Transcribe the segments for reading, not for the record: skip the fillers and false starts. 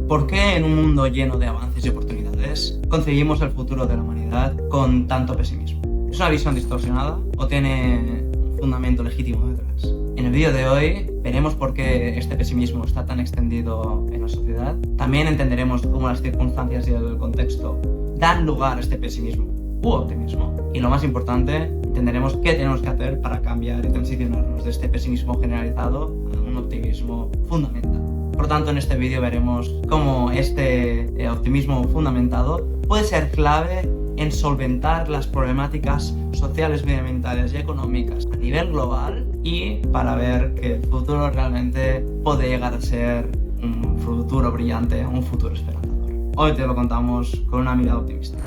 ¿Por qué en un mundo lleno de avances y oportunidades concebimos el futuro de la humanidad con tanto pesimismo? ¿Es una visión distorsionada o tiene un fundamento legítimo detrás? En el vídeo de hoy veremos por qué este pesimismo está tan extendido en la sociedad. También entenderemos cómo las circunstancias y el contexto dan lugar a este pesimismo u optimismo. Y lo más importante, entenderemos qué tenemos que hacer para cambiar y transicionarnos de este pesimismo generalizado a un optimismo fundamental. Por tanto, en este vídeo veremos cómo este optimismo fundamentado puede ser clave en solventar las problemáticas sociales, medioambientales y económicas a nivel global y para ver que el futuro realmente puede llegar a ser un futuro brillante, un futuro esperanzador. Hoy te lo contamos con una mirada optimista.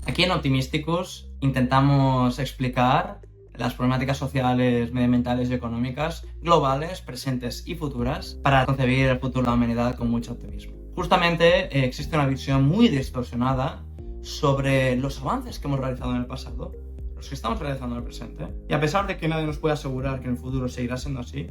Aquí en Optimisticus intentamos explicar las problemáticas sociales, medioambientales y económicas globales, presentes y futuras para concebir el futuro de la humanidad con mucho optimismo. Justamente existe una visión muy distorsionada sobre los avances que hemos realizado en el pasado, los que estamos realizando en el presente, y a pesar de que nadie nos puede asegurar que en el futuro seguirá siendo así,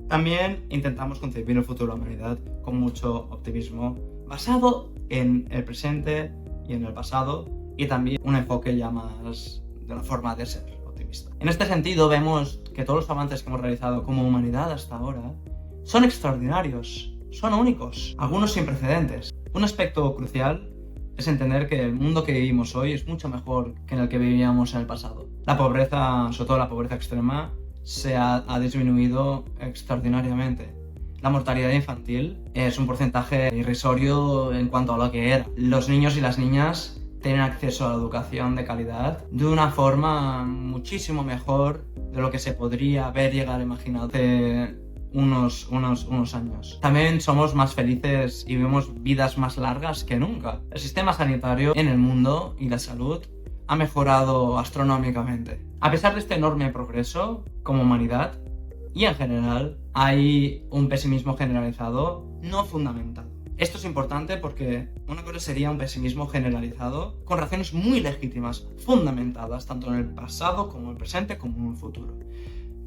también intentamos concebir el futuro de la humanidad con mucho optimismo, basado en el presente y en el pasado, y también un enfoque ya más de la forma de ser optimista. En este sentido vemos que todos los avances que hemos realizado como humanidad hasta ahora son extraordinarios, son únicos, algunos sin precedentes. Un aspecto crucial es entender que el mundo que vivimos hoy es mucho mejor que en el que vivíamos en el pasado. La pobreza, sobre todo la pobreza extrema, se ha disminuido extraordinariamente. La mortalidad infantil es un porcentaje irrisorio en cuanto a lo que era. Los niños y las niñas tienen acceso a la educación de calidad de una forma muchísimo mejor de lo que se podría haber llegado a imaginar hace unos años. También somos más felices y vivimos vidas más largas que nunca. El sistema sanitario en el mundo y la salud ha mejorado astronómicamente. A pesar de este enorme progreso como humanidad y en general, hay un pesimismo generalizado no fundamentado. Esto es importante porque una cosa sería un pesimismo generalizado con razones muy legítimas, fundamentadas tanto en el pasado como en el presente como en el futuro.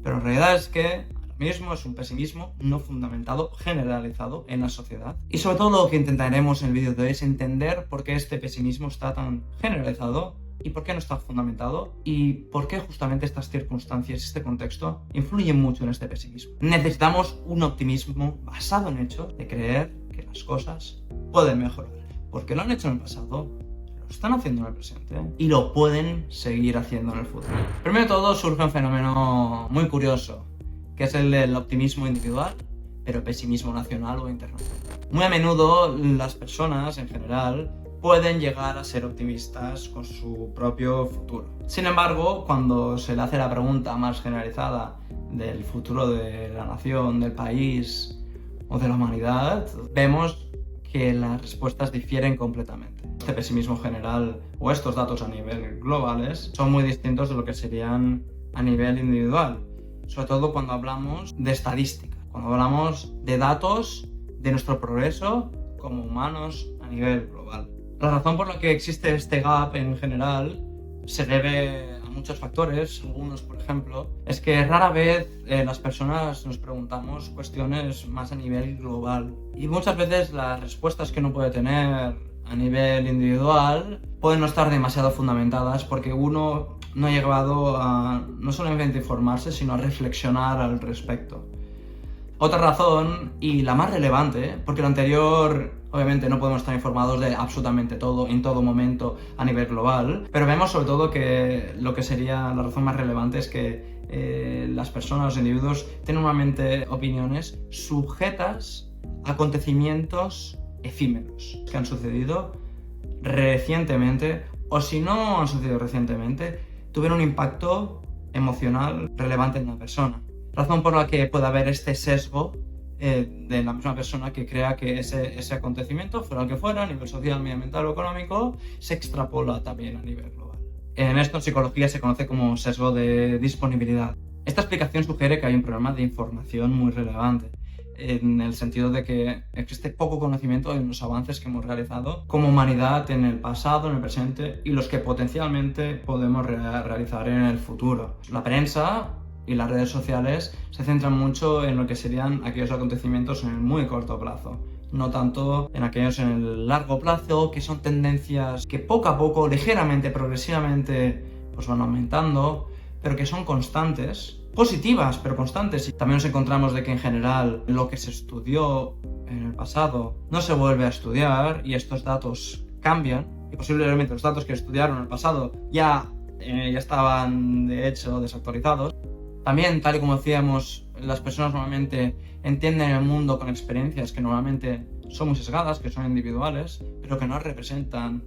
Pero en realidad es que ahora mismo es un pesimismo no fundamentado, generalizado en la sociedad. Y sobre todo lo que intentaremos en el vídeo de hoy es entender por qué este pesimismo está tan generalizado y por qué no está fundamentado y por qué justamente estas circunstancias, este contexto, influyen mucho en este pesimismo. Necesitamos un optimismo basado en el hecho de creer que las cosas pueden mejorar, porque lo han hecho en el pasado, lo están haciendo en el presente y lo pueden seguir haciendo en el futuro. Primero de todo surge un fenómeno muy curioso, que es el del optimismo individual, pero pesimismo nacional o internacional. Muy a menudo las personas en general pueden llegar a ser optimistas con su propio futuro. Sin embargo, cuando se le hace la pregunta más generalizada del futuro de la nación, del país o de la humanidad, vemos que las respuestas difieren completamente. Este pesimismo general o estos datos a nivel globales son muy distintos de lo que serían a nivel individual, sobre todo cuando hablamos de estadística, cuando hablamos de datos de nuestro progreso como humanos a nivel global. La razón por la que existe este gap en general se debe a muchos factores. Algunos, por ejemplo, es que rara vez las personas nos preguntamos cuestiones más a nivel global. Y muchas veces las respuestas que uno puede tener a nivel individual pueden no estar demasiado fundamentadas porque uno no ha llegado a no solamente informarse, sino a reflexionar al respecto. Otra razón, y la más relevante, porque lo anterior obviamente no podemos estar informados de absolutamente todo en todo momento a nivel global, pero vemos sobre todo que lo que sería la razón más relevante es que las personas, los individuos, tienen normalmente opiniones sujetas a acontecimientos efímeros que han sucedido recientemente, o si no han sucedido recientemente, tuvieron un impacto emocional relevante en la persona. Razón por la que puede haber este sesgo de la misma persona que crea que ese acontecimiento, fuera el que fuera, a nivel social, medioambiental o económico, se extrapola también a nivel global. En esto en psicología se conoce como sesgo de disponibilidad. Esta explicación sugiere que hay un problema de información muy relevante, en el sentido de que existe poco conocimiento en los avances que hemos realizado como humanidad en el pasado, en el presente y los que potencialmente podemos realizar en el futuro. La prensa y las redes sociales se centran mucho en lo que serían aquellos acontecimientos en el muy corto plazo, no tanto en aquellos en el largo plazo, que son tendencias que poco a poco, ligeramente, progresivamente, pues van aumentando, pero que son constantes, positivas, pero constantes. Y también nos encontramos de que en general lo que se estudió en el pasado no se vuelve a estudiar y estos datos cambian, y posiblemente los datos que estudiaron en el pasado ya estaban de hecho desactualizados. También, tal y como decíamos, las personas normalmente entienden el mundo con experiencias que normalmente son muy sesgadas, que son individuales, pero que no representan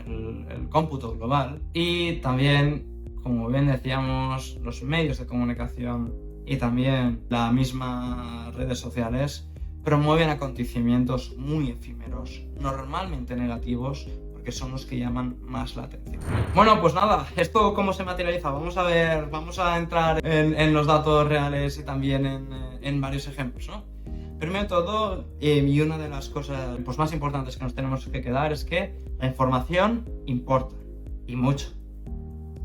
el cómputo global. Y también, como bien decíamos, los medios de comunicación y también las mismas redes sociales promueven acontecimientos muy efímeros, normalmente negativos, que son los que llaman más la atención. Bueno, pues nada, ¿esto cómo se materializa? Vamos a entrar en los datos reales y también en varios ejemplos, ¿no? Primero de todo, y una de las cosas pues, más importantes que nos tenemos que quedar es que la información importa, y mucho.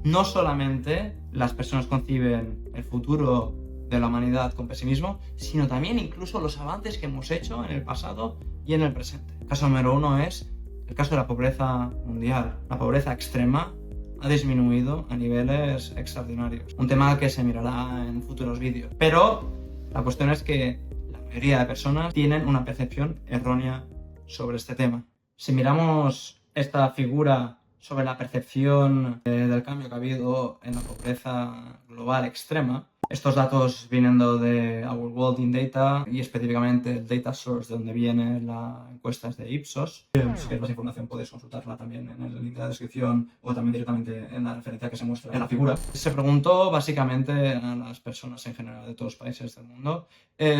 No solamente las personas conciben el futuro de la humanidad con pesimismo, sino también incluso los avances que hemos hecho en el pasado y en el presente. El caso número uno es el caso de la pobreza mundial. La pobreza extrema ha disminuido a niveles extraordinarios. Un tema que se mirará en futuros vídeos. Pero la cuestión es que la mayoría de personas tienen una percepción errónea sobre este tema. Si miramos esta figura sobre la percepción del cambio que ha habido en la pobreza global extrema, estos datos vienen de Our World in Data y específicamente el data source de donde viene la encuesta es de Ipsos. Si quieres más información puedes consultarla también en el link de la descripción o también directamente en la referencia que se muestra en la figura. Se preguntó básicamente a las personas en general de todos los países del mundo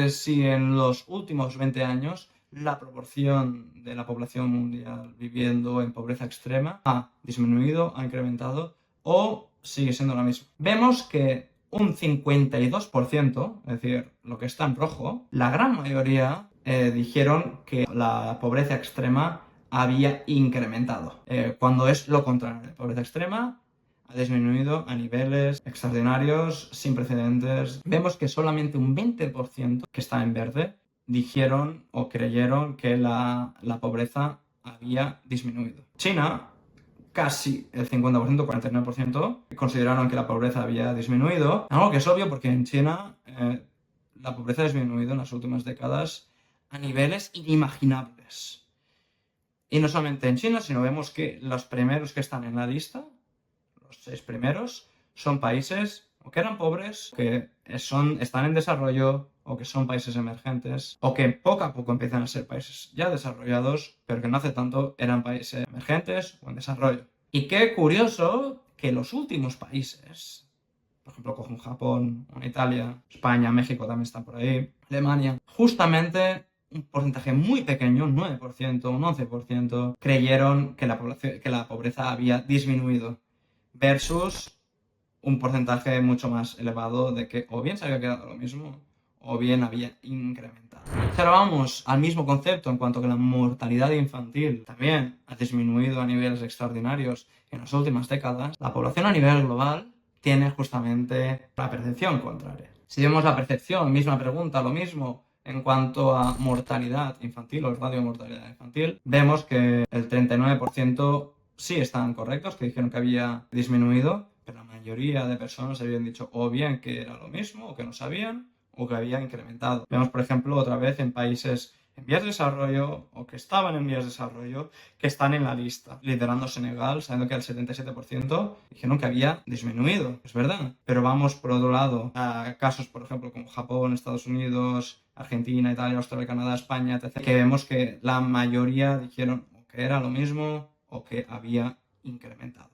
si en los últimos 20 años la proporción de la población mundial viviendo en pobreza extrema ha disminuido, ha incrementado o sigue siendo la misma. Vemos que un 52%, es decir, lo que está en rojo, la gran mayoría dijeron que la pobreza extrema había incrementado, cuando es lo contrario. La pobreza extrema ha disminuido a niveles extraordinarios, sin precedentes. Vemos que solamente un 20% que está en verde dijeron o creyeron que la pobreza había disminuido. China, casi el 50%, 49%, consideraron que la pobreza había disminuido. Algo que es obvio porque en China la pobreza ha disminuido en las últimas décadas a niveles inimaginables. Y no solamente en China, sino vemos que los primeros que están en la lista, los 6 primeros, son países o que eran pobres, que están en desarrollo, o que son países emergentes, o que poco a poco empiezan a ser países ya desarrollados, pero que no hace tanto eran países emergentes o en desarrollo. Y qué curioso que los últimos países, por ejemplo, cojo Japón, Italia, España, México también están por ahí, Alemania, justamente un porcentaje muy pequeño, un 9%, un 11%, creyeron que la pobreza había disminuido, versus un porcentaje mucho más elevado de que o bien se había quedado lo mismo o bien había incrementado. Si ahora vamos al mismo concepto en cuanto que la mortalidad infantil también ha disminuido a niveles extraordinarios en las últimas décadas, la población a nivel global tiene justamente la percepción contraria. Si vemos la percepción, misma pregunta, lo mismo en cuanto a mortalidad infantil o el radio de mortalidad infantil, vemos que el 39% sí están correctos, que dijeron que había disminuido, pero la mayoría de personas habían dicho o bien que era lo mismo, o que no sabían, o que había incrementado. Vemos, por ejemplo, otra vez en países en vías de desarrollo, o que estaban en vías de desarrollo, que están en la lista, liderando Senegal, sabiendo que el 77% dijeron que había disminuido, es verdad. Pero vamos, por otro lado, a casos, por ejemplo, como Japón, Estados Unidos, Argentina, Italia, Australia, Canadá, España, etc., que vemos que la mayoría dijeron o que era lo mismo, o que había incrementado.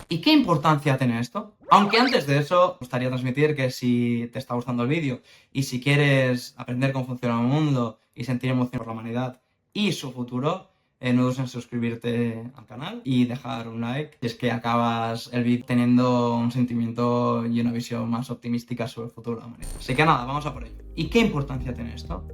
¿Y qué importancia tiene esto? Aunque antes de eso, me gustaría transmitir que si te está gustando el vídeo y si quieres aprender cómo funciona el mundo y sentir emoción por la humanidad y su futuro, no dudes en suscribirte al canal y dejar un like si es que acabas el vídeo teniendo un sentimiento y una visión más optimística sobre el futuro de la humanidad. Así que nada, vamos a por ello. ¿Y qué importancia tiene esto?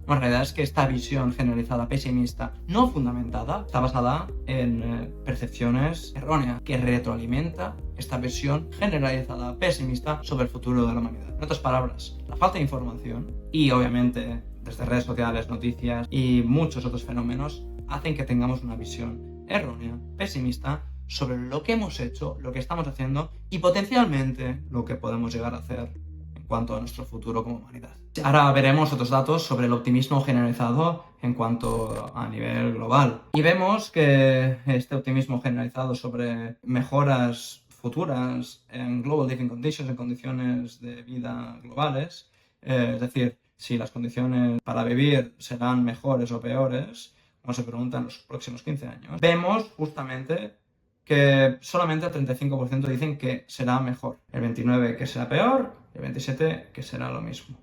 La realidad es que esta visión generalizada pesimista no fundamentada está basada en percepciones erróneas que retroalimenta esta visión generalizada pesimista sobre el futuro de la humanidad. En otras palabras, la falta de información y obviamente desde redes sociales, noticias y muchos otros fenómenos hacen que tengamos una visión errónea, pesimista sobre lo que hemos hecho, lo que estamos haciendo y potencialmente lo que podemos llegar a hacer en cuanto a nuestro futuro como humanidad. Ahora veremos otros datos sobre el optimismo generalizado en cuanto a nivel global. Y vemos que este optimismo generalizado sobre mejoras futuras en global living conditions, en condiciones de vida globales, es decir, si las condiciones para vivir serán mejores o peores, como se pregunta en los próximos 15 años, vemos justamente que solamente el 35% dicen que será mejor, el 29% que será peor, el 27% que será lo mismo.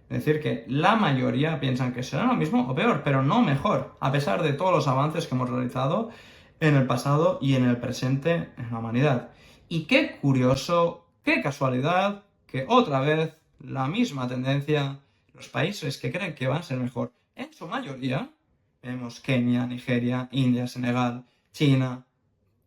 Es decir, que la mayoría piensan que será lo mismo o peor, pero no mejor, a pesar de todos los avances que hemos realizado en el pasado y en el presente en la humanidad. Y qué curioso, qué casualidad, que otra vez la misma tendencia, los países que creen que van a ser mejor, en su mayoría, vemos Kenia, Nigeria, India, Senegal, China,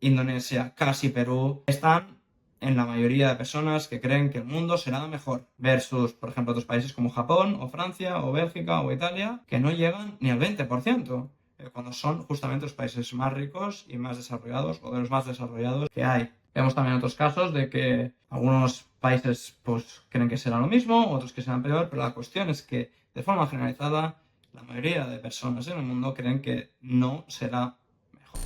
Indonesia, casi Perú, están en la mayoría de personas que creen que el mundo será mejor, versus, por ejemplo, otros países como Japón, o Francia, o Bélgica, o Italia, que no llegan ni al 20%, cuando son justamente los países más ricos y más desarrollados, o de los más desarrollados que hay. Vemos también otros casos de que algunos países pues creen que será lo mismo, otros que serán peor, pero la cuestión es que, de forma generalizada, la mayoría de personas en el mundo creen que no será.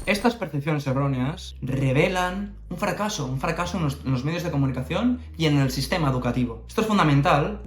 Estas percepciones erróneas revelan un fracaso en los medios de comunicación y en el sistema educativo. Esto es fundamental,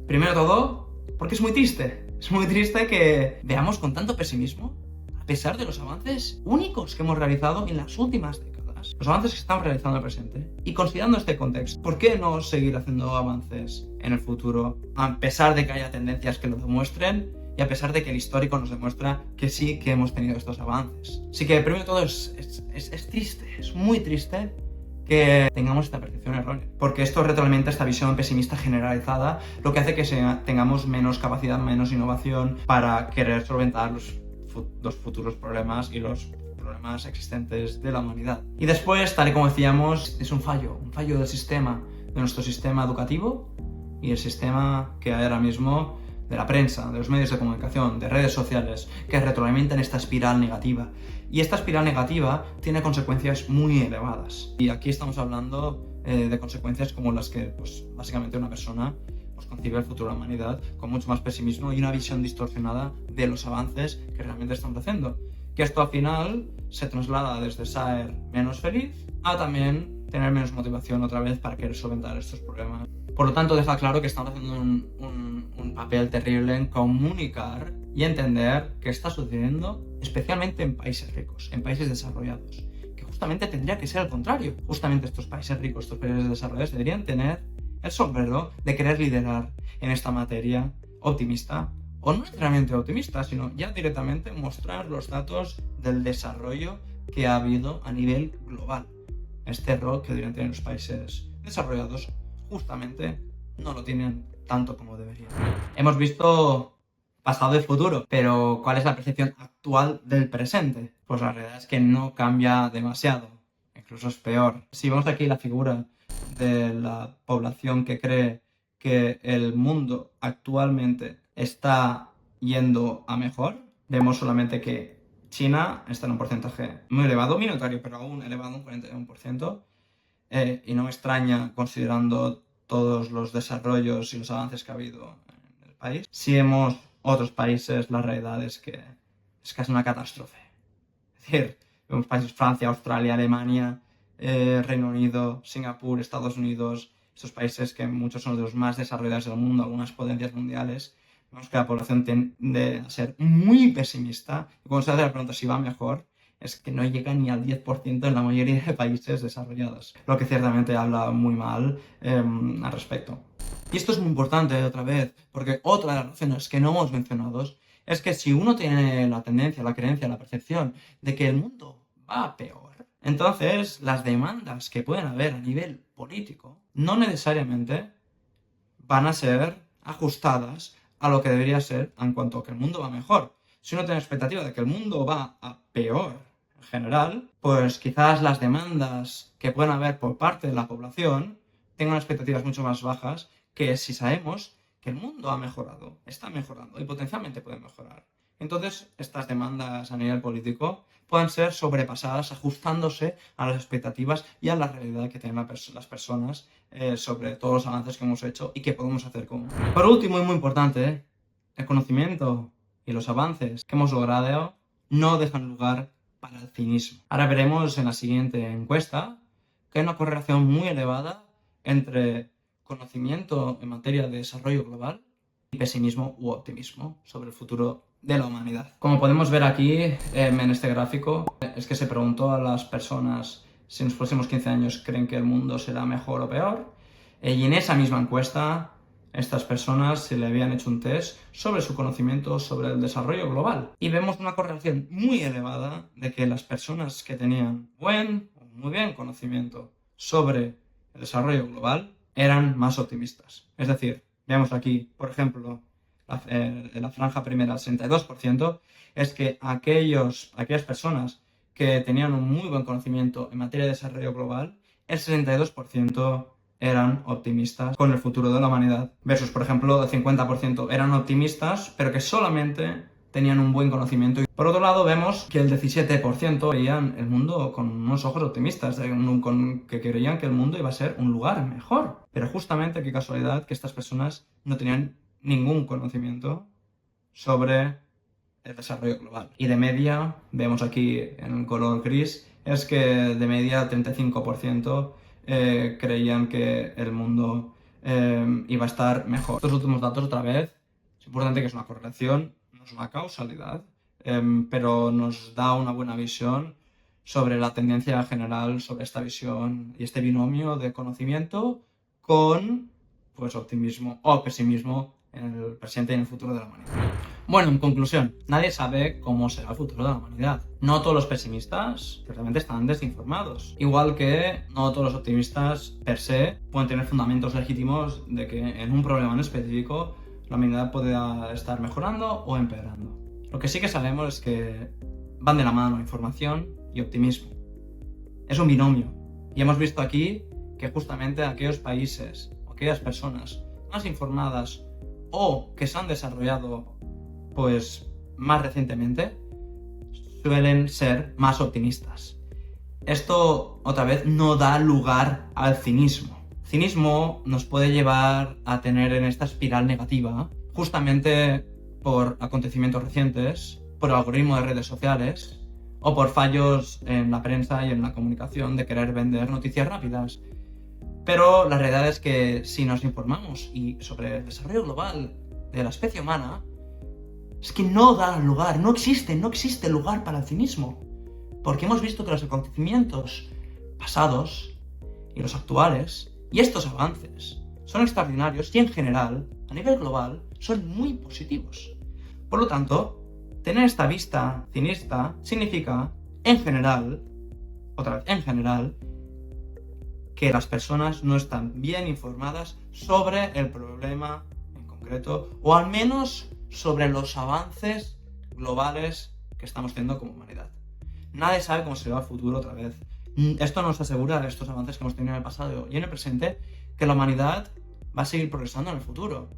primero de todo, porque es muy triste. Es muy triste que veamos con tanto pesimismo, a pesar de los avances únicos que hemos realizado en las últimas décadas, los avances que estamos realizando en el presente. Y considerando este contexto, ¿por qué no seguir haciendo avances en el futuro, a pesar de que haya tendencias que lo demuestren? Y a pesar de que el histórico nos demuestra que sí que hemos tenido estos avances. Así que, primero de todo, es triste, es muy triste que tengamos esta percepción errónea. Porque esto retroalimenta esta visión pesimista generalizada, lo que hace que tengamos menos capacidad, menos innovación para querer solventar los futuros problemas y los problemas existentes de la humanidad. Y después, tal y como decíamos, es un fallo del sistema, de nuestro sistema educativo y el sistema que hay ahora mismo de la prensa, de los medios de comunicación, de redes sociales, que retroalimentan esta espiral negativa. Y esta espiral negativa tiene consecuencias muy elevadas. Y aquí estamos hablando de consecuencias como las que, pues, básicamente una persona concibe el futuro de la humanidad con mucho más pesimismo y una visión distorsionada de los avances que realmente estamos haciendo. Que esto al final se traslada desde ser menos feliz a también tener menos motivación otra vez para querer solventar estos problemas. Por lo tanto, deja claro que estamos haciendo un papel terrible en comunicar y entender qué está sucediendo, especialmente en países ricos, en países desarrollados, que justamente tendría que ser al contrario. Justamente estos países ricos, estos países desarrollados deberían tener el sombrero de querer liderar en esta materia optimista, o no necesariamente optimista, sino ya directamente mostrar los datos del desarrollo que ha habido a nivel global. Este rol que deberían tener los países desarrollados justamente no lo tienen tanto como deberían. Hemos visto pasado y futuro, pero ¿cuál es la percepción actual del presente? Pues la realidad es que no cambia demasiado, incluso es peor. Si vemos aquí la figura de la población que cree que el mundo actualmente está yendo a mejor, vemos solamente que China está en un porcentaje muy elevado, minoritario, pero aún elevado, un 41%, y no me extraña considerando todos los desarrollos y los avances que ha habido en el país. Si vemos otros países, la realidad es que es casi una catástrofe. Es decir, vemos países Francia, Australia, Alemania, Reino Unido, Singapur, Estados Unidos, estos países que muchos son de los más desarrollados del mundo, algunas potencias mundiales. Vemos que la población tiende a ser muy pesimista y cuando se hace la pregunta si va mejor, es que no llega ni al 10% en la mayoría de países desarrollados, lo que ciertamente habla muy mal al respecto. Y esto es muy importante otra vez, porque otra de las razones que no hemos mencionado es que si uno tiene la tendencia, la creencia, la percepción de que el mundo va a peor, entonces las demandas que pueden haber a nivel político no necesariamente van a ser ajustadas a lo que debería ser en cuanto a que el mundo va mejor. Si uno tiene expectativa de que el mundo va a peor en general, pues quizás las demandas que pueden haber por parte de la población tengan expectativas mucho más bajas que si sabemos que el mundo ha mejorado, está mejorando y potencialmente puede mejorar. Entonces, estas demandas a nivel político pueden ser sobrepasadas ajustándose a las expectativas y a la realidad que tienen las personas sobre todos los avances que hemos hecho y que podemos hacer con. Por último, y muy importante, el conocimiento y los avances que hemos logrado no dejan lugar para el cinismo. Ahora veremos en la siguiente encuesta que hay una correlación muy elevada entre conocimiento en materia de desarrollo global y pesimismo u optimismo sobre el futuro de la humanidad. Como podemos ver aquí en este gráfico, es que se preguntó a las personas si en los próximos 15 años creen que el mundo será mejor o peor, y en esa misma encuesta estas personas se le habían hecho un test sobre su conocimiento sobre el desarrollo global. Y vemos una correlación muy elevada de que las personas que tenían muy bien conocimiento sobre el desarrollo global eran más optimistas. Es decir, vemos aquí, por ejemplo, la franja primera, el 62%, es que aquellas personas que tenían un muy buen conocimiento en materia de desarrollo global, el 62% eran optimistas con el futuro de la humanidad, versus, por ejemplo, el 50% eran optimistas, pero que solamente tenían un buen conocimiento. Por otro lado, vemos que el 17% veían el mundo con unos ojos optimistas, que creían que el mundo iba a ser un lugar mejor. Pero justamente, qué casualidad, que estas personas no tenían ningún conocimiento sobre el desarrollo global. Y de media, vemos aquí en el color gris, es que de media el 35% creían que el mundo iba a estar mejor. Estos últimos datos, otra vez, es importante que es una correlación, no es una causalidad, pero nos da una buena visión sobre la tendencia general, sobre esta visión y este binomio de conocimiento con pues, optimismo o pesimismo en el presente y en el futuro de la humanidad. Bueno, en conclusión, nadie sabe cómo será el futuro de la humanidad. No todos los pesimistas realmente están desinformados. Igual que no todos los optimistas per se pueden tener fundamentos legítimos de que en un problema en específico la humanidad pueda estar mejorando o empeorando. Lo que sí que sabemos es que van de la mano información y optimismo. Es un binomio. Y hemos visto aquí que justamente aquellos países o aquellas personas más informadas o que se han desarrollado pues más recientemente suelen ser más optimistas. Esto otra vez no da lugar al cinismo. El cinismo nos puede llevar a tener en esta espiral negativa justamente por acontecimientos recientes, por el algoritmo de redes sociales o por fallos en la prensa y en la comunicación de querer vender noticias rápidas. Pero la realidad es que si nos informamos sobre el desarrollo global de la especie humana, es que no da lugar, no existe lugar para el cinismo. Porque hemos visto que los acontecimientos pasados y los actuales y estos avances son extraordinarios y en general, a nivel global, son muy positivos. Por lo tanto, tener esta vista cinista significa, en general, que las personas no están bien informadas sobre el problema en concreto, o al menos sobre los avances globales que estamos teniendo como humanidad. Nadie sabe cómo será el futuro otra vez. Esto nos asegura, estos avances que hemos tenido en el pasado y en el presente, que la humanidad va a seguir progresando en el futuro.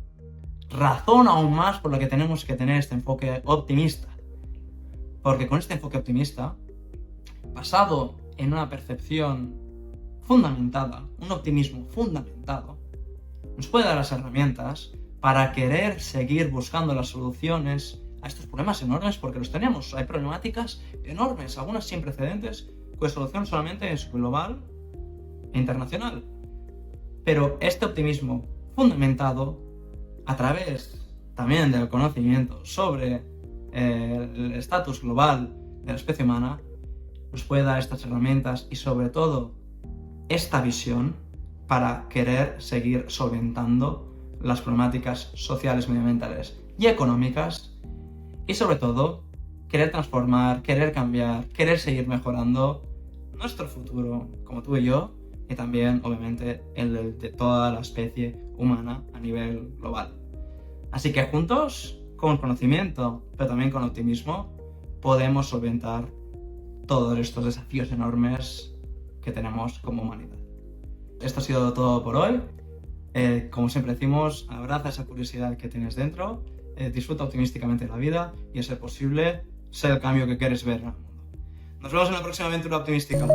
Razón aún más por la que tenemos que tener este enfoque optimista. Porque con este enfoque optimista, basado en una percepción fundamentada, un optimismo fundamentado, nos puede dar las herramientas para querer seguir buscando las soluciones a estos problemas enormes, porque los tenemos. Hay problemáticas enormes, algunas sin precedentes, cuya solución solamente es global e internacional. Pero este optimismo fundamentado a través también del conocimiento sobre el estatus global de la especie humana nos puede dar estas herramientas y sobre todo esta visión para querer seguir solventando las problemáticas sociales, medioambientales y económicas y sobre todo querer transformar, querer cambiar, querer seguir mejorando nuestro futuro como tú y yo y también obviamente el de toda la especie humana a nivel global. Así que juntos, con conocimiento, pero también con optimismo, podemos solventar todos estos desafíos enormes que tenemos como humanidad. Esto ha sido todo por hoy. Como siempre decimos, abraza esa curiosidad que tienes dentro, disfruta optimísticamente la vida y, a ser posible, sé el cambio que quieres ver en el mundo. Nos vemos en la próxima aventura optimística.